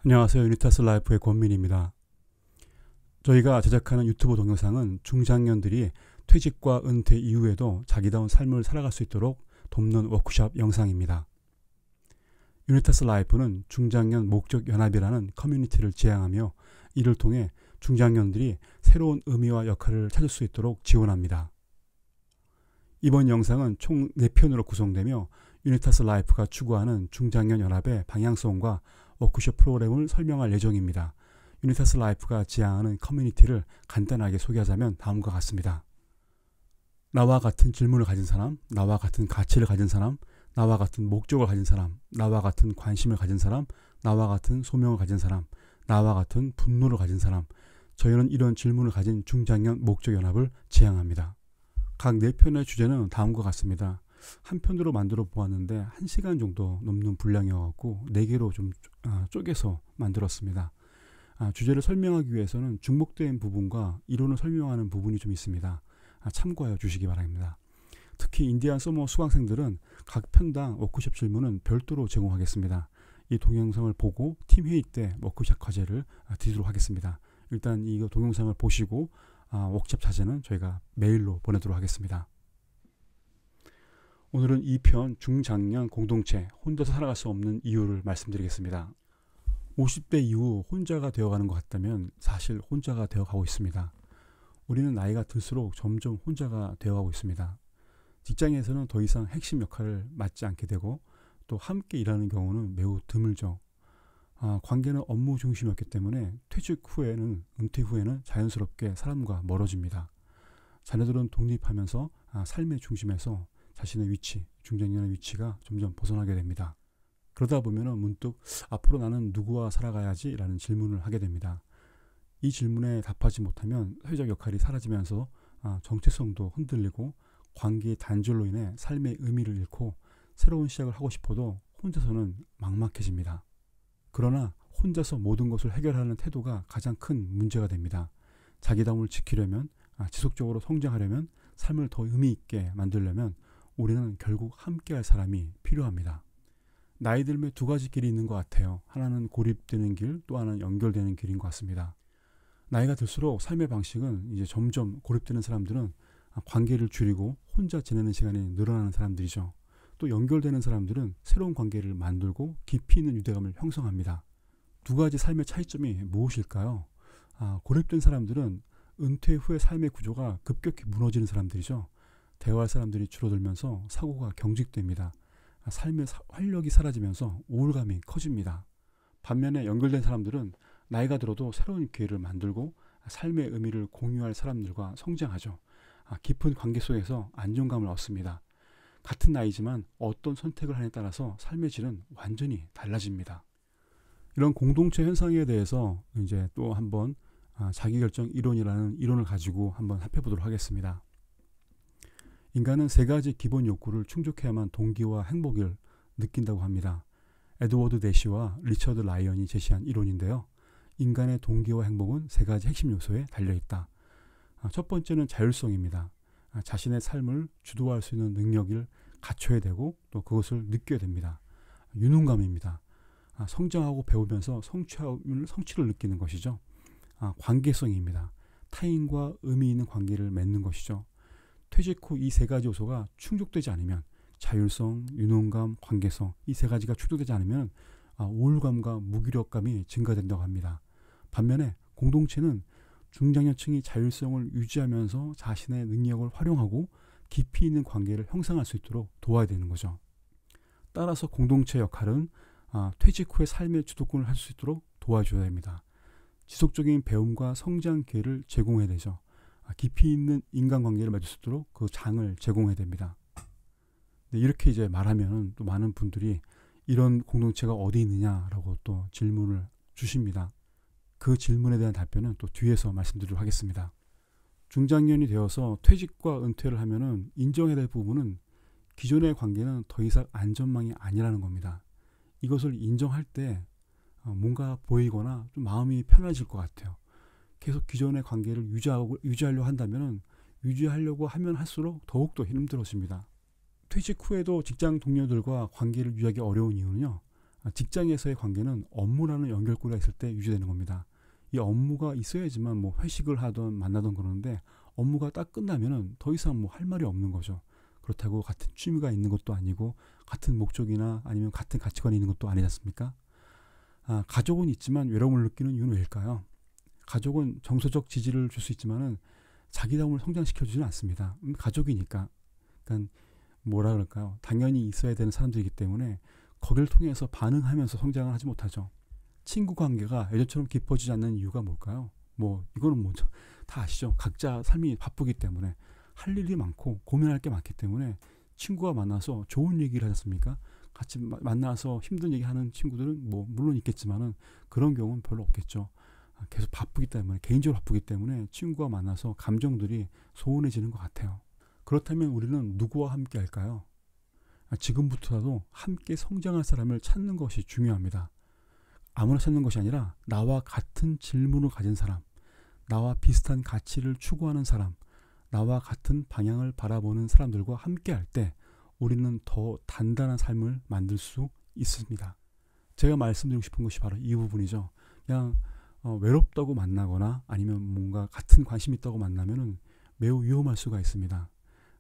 안녕하세요. 유니타스 라이프의 권민입니다. 저희가 제작하는 유튜브 동영상은 중장년들이 퇴직과 은퇴 이후에도 자기다운 삶을 살아갈 수 있도록 돕는 워크숍 영상입니다. 유니타스 라이프는 중장년 목적 연합이라는 커뮤니티를 지향하며 이를 통해 중장년들이 새로운 의미와 역할을 찾을 수 있도록 지원합니다. 이번 영상은 총 4편으로 구성되며 유니타스 라이프가 추구하는 중장년 연합의 방향성과 워크숍 프로그램을 설명할 예정입니다. 유니타스 라이프가 지향하는 커뮤니티를 간단하게 소개하자면 다음과 같습니다. 나와 같은 질문을 가진 사람, 나와 같은 가치를 가진 사람, 나와 같은 목적을 가진 사람, 나와 같은 관심을 가진 사람, 나와 같은 소명을 가진 사람, 나와 같은 분노를 가진 사람. 저희는 이런 질문을 가진 중장년 목적 연합을 지향합니다. 각 4편의 주제는 다음과 같습니다. 한 편으로 만들어 보았는데 1시간 정도 넘는 분량이어서 4개로 좀 쪼개서 만들었습니다. 주제를 설명하기 위해서는 중복된 부분과 이론을 설명하는 부분이 좀 있습니다. 참고하여 주시기 바랍니다. 특히 인디안 서머 수강생들은 각 편당 워크숍 질문은 별도로 제공하겠습니다. 이 동영상을 보고 팀 회의 때 워크숍 과제를 드리도록 하겠습니다. 일단 이 동영상을 보시고 워크숍 자세는 저희가 메일로 보내도록 하겠습니다. 오늘은 2편 중장년 공동체 혼자서 살아갈 수 없는 이유를 말씀드리겠습니다. 50대 이후 혼자가 되어가는 것 같다면 사실 혼자가 되어가고 있습니다. 우리는 나이가 들수록 점점 혼자가 되어가고 있습니다. 직장에서는 더 이상 핵심 역할을 맡지 않게 되고 또 함께 일하는 경우는 매우 드물죠. 관계는 업무 중심이었기 때문에 퇴직 후에는 은퇴 후에는 자연스럽게 사람과 멀어집니다. 자녀들은 독립하면서 삶의 중심에서 자신의 위치, 중장년의 위치가 점점 벗어나게 됩니다. 그러다 보면 문득 앞으로 나는 누구와 살아가야지? 라는 질문을 하게 됩니다. 이 질문에 답하지 못하면 사회적 역할이 사라지면서 정체성도 흔들리고 관계의 단절로 인해 삶의 의미를 잃고 새로운 시작을 하고 싶어도 혼자서는 막막해집니다. 그러나 혼자서 모든 것을 해결하는 태도가 가장 큰 문제가 됩니다. 자기다움을 지키려면, 지속적으로 성장하려면, 삶을 더 의미 있게 만들려면 우리는 결국 함께할 사람이 필요합니다. 나이 들면 2가지 길이 있는 것 같아요. 하나는 고립되는 길, 또 하나는 연결되는 길인 것 같습니다. 나이가 들수록 삶의 방식은 이제 점점 고립되는 사람들은 관계를 줄이고 혼자 지내는 시간이 늘어나는 사람들이죠. 또 연결되는 사람들은 새로운 관계를 만들고 깊이 있는 유대감을 형성합니다. 2가지 삶의 차이점이 무엇일까요? 고립된 사람들은 은퇴 후의 삶의 구조가 급격히 무너지는 사람들이죠. 대화할 사람들이 줄어들면서 사고가 경직됩니다. 삶의 활력이 사라지면서 우울감이 커집니다. 반면에 연결된 사람들은 나이가 들어도 새로운 기회를 만들고 삶의 의미를 공유할 사람들과 성장하죠. 깊은 관계 속에서 안정감을 얻습니다. 같은 나이지만 어떤 선택을 하느냐에 따라서 삶의 질은 완전히 달라집니다. 이런 공동체 현상에 대해서 이제 또 한번 자기결정 이론이라는 이론을 가지고 한번 살펴보도록 하겠습니다. 인간은 3가지 기본 욕구를 충족해야만 동기와 행복을 느낀다고 합니다. 에드워드 대시와 리처드 라이언이 제시한 이론인데요. 인간의 동기와 행복은 3가지 핵심 요소에 달려있다. 첫 번째는 자율성입니다. 자신의 삶을 주도할 수 있는 능력을 갖춰야 되고 또 그것을 느껴야 됩니다. 유능감입니다. 성장하고 배우면서 성취를 느끼는 것이죠. 관계성입니다. 타인과 의미 있는 관계를 맺는 것이죠. 퇴직 후 이 3가지 요소가 충족되지 않으면 자율성, 유능감, 관계성 이 3가지가 충족되지 않으면 우울감과 무기력감이 증가된다고 합니다. 반면에 공동체는 중장년층이 자율성을 유지하면서 자신의 능력을 활용하고 깊이 있는 관계를 형성할 수 있도록 도와야 되는 거죠. 따라서 공동체 역할은 퇴직 후에 삶의 주도권을 할 수 있도록 도와줘야 됩니다. 지속적인 배움과 성장 기회를 제공해야 되죠. 깊이 있는 인간관계를 맺을 수 있도록 그 장을 제공해야 됩니다. 이렇게 이제 말하면 또 많은 분들이 이런 공동체가 어디 있느냐라고 또 질문을 주십니다. 그 질문에 대한 답변은 또 뒤에서 말씀드리도록 하겠습니다. 중장년이 되어서 퇴직과 은퇴를 하면은 인정해야 될 부분은 기존의 관계는 더 이상 안전망이 아니라는 겁니다. 이것을 인정할 때 뭔가 보이거나 좀 마음이 편해질 것 같아요. 계속 기존의 관계를 유지하려고 한다면 유지하려고 하면 할수록 더욱더 힘들어집니다. 퇴직 후에도 직장 동료들과 관계를 유지하기 어려운 이유는요. 직장에서의 관계는 업무라는 연결고리가 있을 때 유지되는 겁니다. 이 업무가 있어야지만 뭐 회식을 하던 만나던 그러는데 업무가 딱 끝나면은 더 이상 뭐 할 말이 없는 거죠. 그렇다고 같은 취미가 있는 것도 아니고 같은 목적이나 아니면 같은 가치관이 있는 것도 아니지 않습니까? 가족은 있지만 외로움을 느끼는 이유는 왜일까요? 가족은 정서적 지지를 줄 수 있지만은 자기다움을 성장시켜 주지는 않습니다. 가족이니까. 그러니까 뭐라 그럴까요? 당연히 있어야 되는 사람들이기 때문에 거기를 통해서 반응하면서 성장을 하지 못하죠. 친구 관계가 예전처럼 깊어지지 않는 이유가 뭘까요? 뭐 이거는 뭐죠? 다 아시죠? 각자 삶이 바쁘기 때문에 할 일이 많고 고민할 게 많기 때문에 친구가 만나서 좋은 얘기를 하지 않습니까? 같이 만나서 힘든 얘기 하는 친구들은 뭐 물론 있겠지만은 그런 경우는 별로 없겠죠. 계속 바쁘기 때문에 개인적으로 바쁘기 때문에 친구가 만나서 감정들이 소원해지는 것 같아요. 그렇다면 우리는 누구와 함께 할까요? 지금부터라도 함께 성장할 사람을 찾는 것이 중요합니다. 아무나 찾는 것이 아니라 나와 같은 질문을 가진 사람, 나와 비슷한 가치를 추구하는 사람, 나와 같은 방향을 바라보는 사람들과 함께 할 때 우리는 더 단단한 삶을 만들 수 있습니다. 제가 말씀드리고 싶은 것이 바로 이 부분이죠. 그냥 외롭다고 만나거나 아니면 뭔가 같은 관심이 있다고 만나면은 매우 위험할 수가 있습니다.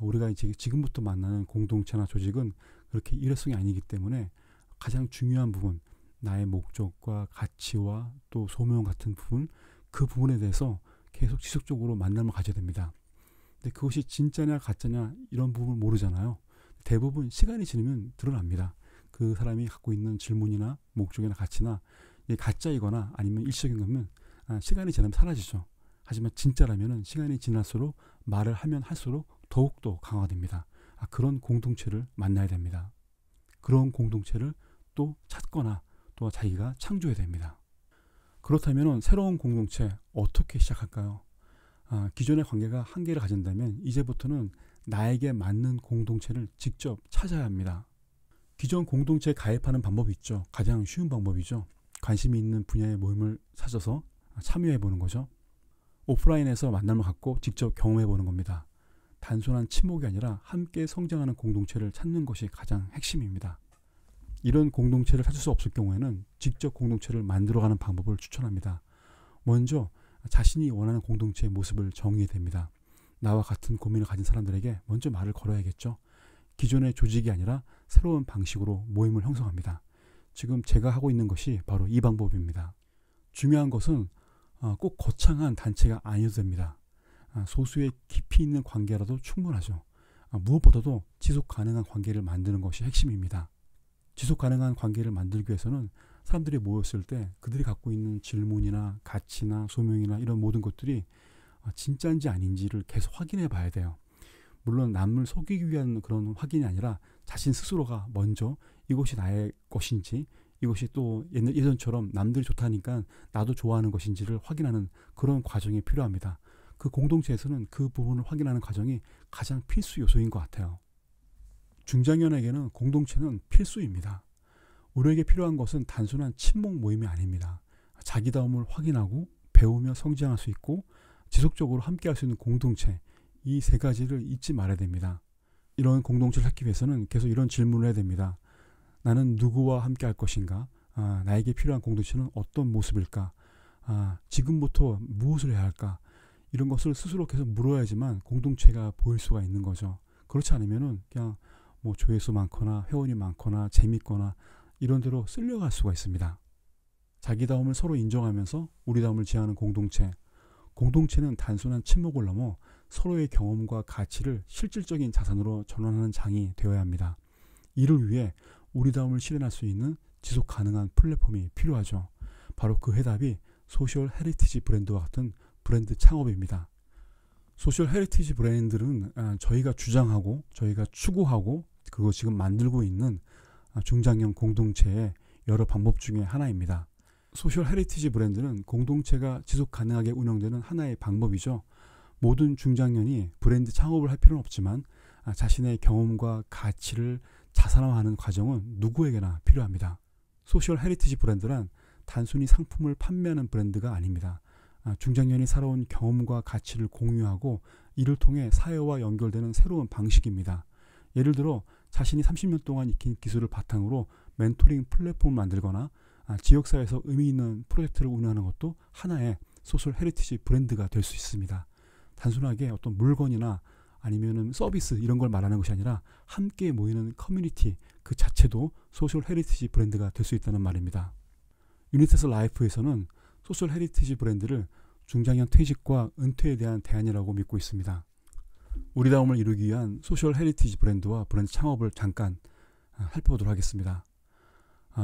우리가 이제 지금부터 만나는 공동체나 조직은 그렇게 일회성이 아니기 때문에 가장 중요한 부분, 나의 목적과 가치와 또 소명 같은 부분, 그 부분에 대해서 계속 지속적으로 만남을 가져야 됩니다. 근데 그것이 진짜냐 가짜냐 이런 부분을 모르잖아요. 대부분 시간이 지나면 드러납니다. 그 사람이 갖고 있는 질문이나 목적이나 가치나 가짜이거나 아니면 일시적인 거면 시간이 지나면 사라지죠. 하지만 진짜라면 시간이 지날수록 말을 하면 할수록 더욱더 강화됩니다. 그런 공동체를 만나야 됩니다. 그런 공동체를 또 찾거나 또 자기가 창조해야 됩니다. 그렇다면 새로운 공동체 어떻게 시작할까요? 기존의 관계가 한계를 가진다면 이제부터는 나에게 맞는 공동체를 직접 찾아야 합니다. 기존 공동체에 가입하는 방법이 있죠. 가장 쉬운 방법이죠. 관심이 있는 분야의 모임을 찾아서 참여해보는 거죠. 오프라인에서 만남을 갖고 직접 경험해보는 겁니다. 단순한 친목이 아니라 함께 성장하는 공동체를 찾는 것이 가장 핵심입니다. 이런 공동체를 찾을 수 없을 경우에는 직접 공동체를 만들어가는 방법을 추천합니다. 먼저 자신이 원하는 공동체의 모습을 정의해야 됩니다. 나와 같은 고민을 가진 사람들에게 먼저 말을 걸어야겠죠. 기존의 조직이 아니라 새로운 방식으로 모임을 형성합니다. 지금 제가 하고 있는 것이 바로 이 방법입니다. 중요한 것은 꼭 거창한 단체가 아니어도 됩니다. 소수의 깊이 있는 관계라도 충분하죠. 무엇보다도 지속 가능한 관계를 만드는 것이 핵심입니다. 지속 가능한 관계를 만들기 위해서는 사람들이 모였을 때 그들이 갖고 있는 질문이나 가치나 소명이나 이런 모든 것들이 진짜인지 아닌지를 계속 확인해 봐야 돼요. 물론 남을 속이기 위한 그런 확인이 아니라 자신 스스로가 먼저 이것이 나의 것인지 이것이 또 예전처럼 남들이 좋다니까 나도 좋아하는 것인지를 확인하는 그런 과정이 필요합니다. 그 공동체에서는 그 부분을 확인하는 과정이 가장 필수 요소인 것 같아요. 중장년에게는 공동체는 필수입니다. 우리에게 필요한 것은 단순한 친목 모임이 아닙니다. 자기다움을 확인하고 배우며 성장할 수 있고 지속적으로 함께 할 수 있는 공동체, 이 세 가지를 잊지 말아야 됩니다. 이런 공동체를 찾기 위해서는 계속 이런 질문을 해야 됩니다. 나는 누구와 함께 할 것인가? 나에게 필요한 공동체는 어떤 모습일까? 지금부터 무엇을 해야 할까? 이런 것을 스스로 계속 물어야지만 공동체가 보일 수가 있는 거죠. 그렇지 않으면은 그냥 뭐 조회수 많거나 회원이 많거나 재밌거나 이런 대로 쓸려갈 수가 있습니다. 자기다움을 서로 인정하면서 우리다움을 지향하는 공동체. 공동체는 단순한 친목을 넘어 서로의 경험과 가치를 실질적인 자산으로 전환하는 장이 되어야 합니다. 이를 위해 우리다움을 실현할 수 있는 지속 가능한 플랫폼이 필요하죠. 바로 그 해답이 소셜 헤리티지 브랜드와 같은 브랜드 창업입니다. 소셜 헤리티지 브랜드는 저희가 주장하고 저희가 추구하고 그리고 지금 만들고 있는 중장년 공동체의 여러 방법 중에 하나입니다. 소셜 헤리티지 브랜드는 공동체가 지속 가능하게 운영되는 하나의 방법이죠. 모든 중장년이 브랜드 창업을 할 필요는 없지만 자신의 경험과 가치를 자산화하는 과정은 누구에게나 필요합니다. 소셜 헤리티지 브랜드란 단순히 상품을 판매하는 브랜드가 아닙니다. 중장년이 살아온 경험과 가치를 공유하고 이를 통해 사회와 연결되는 새로운 방식입니다. 예를 들어 자신이 30년 동안 익힌 기술을 바탕으로 멘토링 플랫폼을 만들거나 지역사회에서 의미 있는 프로젝트를 운영하는 것도 하나의 소셜 헤리티지 브랜드가 될 수 있습니다. 단순하게 어떤 물건이나 아니면은 서비스 이런 걸 말하는 것이 아니라 함께 모이는 커뮤니티 그 자체도 소셜 헤리티지 브랜드가 될 수 있다는 말입니다. 유니타스 라이프에서는 소셜 헤리티지 브랜드를 중장년 퇴직과 은퇴에 대한 대안이라고 믿고 있습니다. 우리다움을 이루기 위한 소셜 헤리티지 브랜드와 브랜드 창업을 잠깐 살펴보도록 하겠습니다.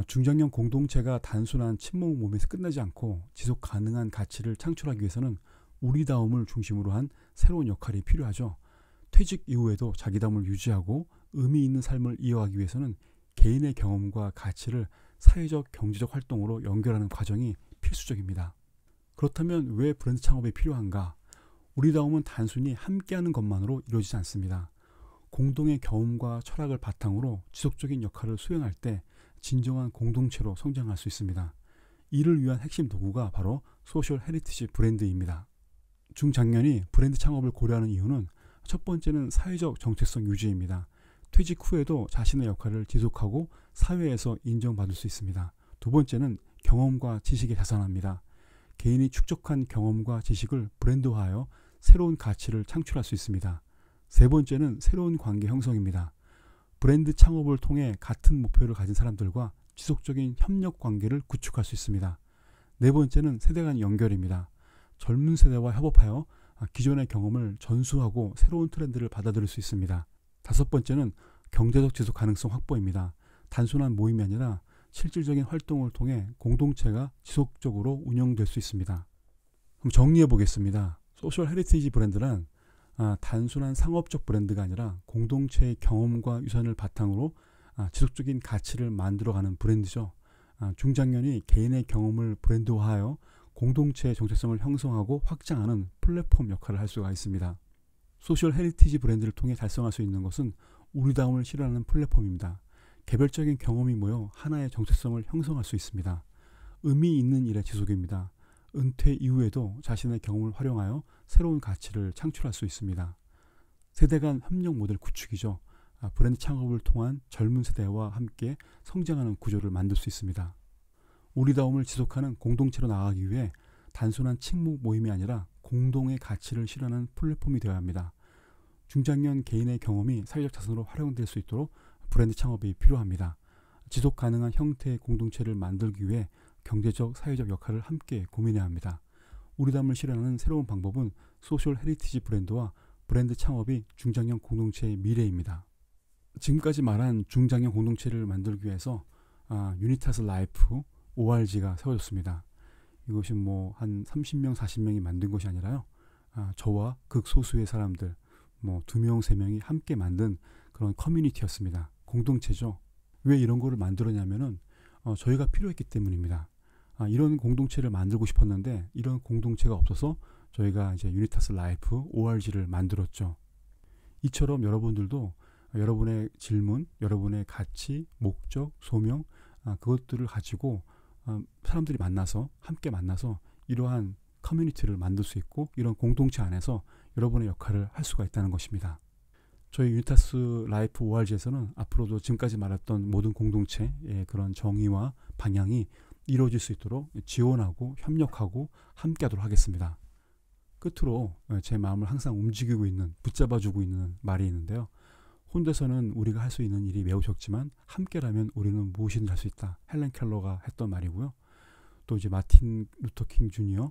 중장년 공동체가 단순한 친목 모임에서 끝나지 않고 지속 가능한 가치를 창출하기 위해서는 우리다움을 중심으로 한 새로운 역할이 필요하죠. 퇴직 이후에도 자기다움을 유지하고 의미 있는 삶을 이어가기 위해서는 개인의 경험과 가치를 사회적, 경제적 활동으로 연결하는 과정이 필수적입니다. 그렇다면 왜 브랜드 창업이 필요한가? 우리다움은 단순히 함께하는 것만으로 이루어지지 않습니다. 공동의 경험과 철학을 바탕으로 지속적인 역할을 수행할 때 진정한 공동체로 성장할 수 있습니다. 이를 위한 핵심 도구가 바로 소셜 헤리티지 브랜드입니다. 중장년이 브랜드 창업을 고려하는 이유는 첫 번째는 사회적 정체성 유지입니다. 퇴직 후에도 자신의 역할을 지속하고 사회에서 인정받을 수 있습니다. 두 번째는 경험과 지식의 자산화입니다. 개인이 축적한 경험과 지식을 브랜드화하여 새로운 가치를 창출할 수 있습니다. 세 번째는 새로운 관계 형성입니다. 브랜드 창업을 통해 같은 목표를 가진 사람들과 지속적인 협력 관계를 구축할 수 있습니다. 네 번째는 세대 간 연결입니다. 젊은 세대와 협업하여 기존의 경험을 전수하고 새로운 트렌드를 받아들일 수 있습니다. 다섯 번째는 경제적 지속 가능성 확보입니다. 단순한 모임이 아니라 실질적인 활동을 통해 공동체가 지속적으로 운영될 수 있습니다. 그럼 정리해 보겠습니다. 소셜 헤리티지 브랜드란 단순한 상업적 브랜드가 아니라 공동체의 경험과 유산을 바탕으로 지속적인 가치를 만들어가는 브랜드죠. 중장년이 개인의 경험을 브랜드화하여 공동체의 정체성을 형성하고 확장하는 플랫폼 역할을 할 수가 있습니다. 소셜 헤리티지 브랜드를 통해 달성할 수 있는 것은 우리다움을 실현하는 플랫폼입니다. 개별적인 경험이 모여 하나의 정체성을 형성할 수 있습니다. 의미 있는 일의 지속입니다. 은퇴 이후에도 자신의 경험을 활용하여 새로운 가치를 창출할 수 있습니다. 세대 간 협력 모델 구축이죠. 브랜드 창업을 통한 젊은 세대와 함께 성장하는 구조를 만들 수 있습니다. 우리다움을 지속하는 공동체로 나아가기 위해 단순한 친목 모임이 아니라 공동의 가치를 실현하는 플랫폼이 되어야 합니다. 중장년 개인의 경험이 사회적 자산으로 활용될 수 있도록 브랜드 창업이 필요합니다. 지속 가능한 형태의 공동체를 만들기 위해 경제적, 사회적 역할을 함께 고민해야 합니다. 우리다움을 실현하는 새로운 방법은 소셜 헤리티지 브랜드와 브랜드 창업이 중장년 공동체의 미래입니다. 지금까지 말한 중장년 공동체를 만들기 위해서 유니타스 라이프 ORG가 세워졌습니다. 이것이 한 30명, 40명이 만든 것이 아니라요. 저와 극소수의 사람들, 2명, 3명이 함께 만든 그런 커뮤니티였습니다. 공동체죠. 왜 이런 거를 만들었냐면은 저희가 필요했기 때문입니다. 이런 공동체를 만들고 싶었는데 이런 공동체가 없어서 저희가 이제 유니타스 라이프 ORG를 만들었죠. 이처럼 여러분들도 여러분의 질문, 여러분의 가치, 목적, 소명 그것들을 가지고 사람들이 함께 만나서 이러한 커뮤니티를 만들 수 있고 이런 공동체 안에서 여러분의 역할을 할 수가 있다는 것입니다. 저희 유니타스 라이프 ORG에서는 앞으로도 지금까지 말했던 모든 공동체의 그런 정의와 방향이 이루어질 수 있도록 지원하고 협력하고 함께하도록 하겠습니다. 끝으로 제 마음을 항상 움직이고 있는, 붙잡아주고 있는 말이 있는데요. 혼자서는 우리가 할 수 있는 일이 매우 적지만 함께라면 우리는 무엇이든 할 수 있다. 헬렌 켈러가 했던 말이고요. 또 이제 마틴 루터 킹 주니어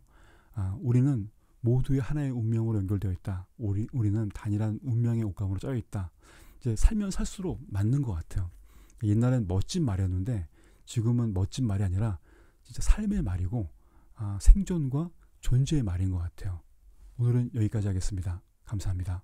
우리는 모두의 하나의 운명으로 연결되어 있다. 우리는 단일한 운명의 옷감으로 짜여 있다. 이제 살면 살수록 맞는 것 같아요. 옛날엔 멋진 말이었는데 지금은 멋진 말이 아니라 진짜 삶의 말이고 생존과 존재의 말인 것 같아요. 오늘은 여기까지 하겠습니다. 감사합니다.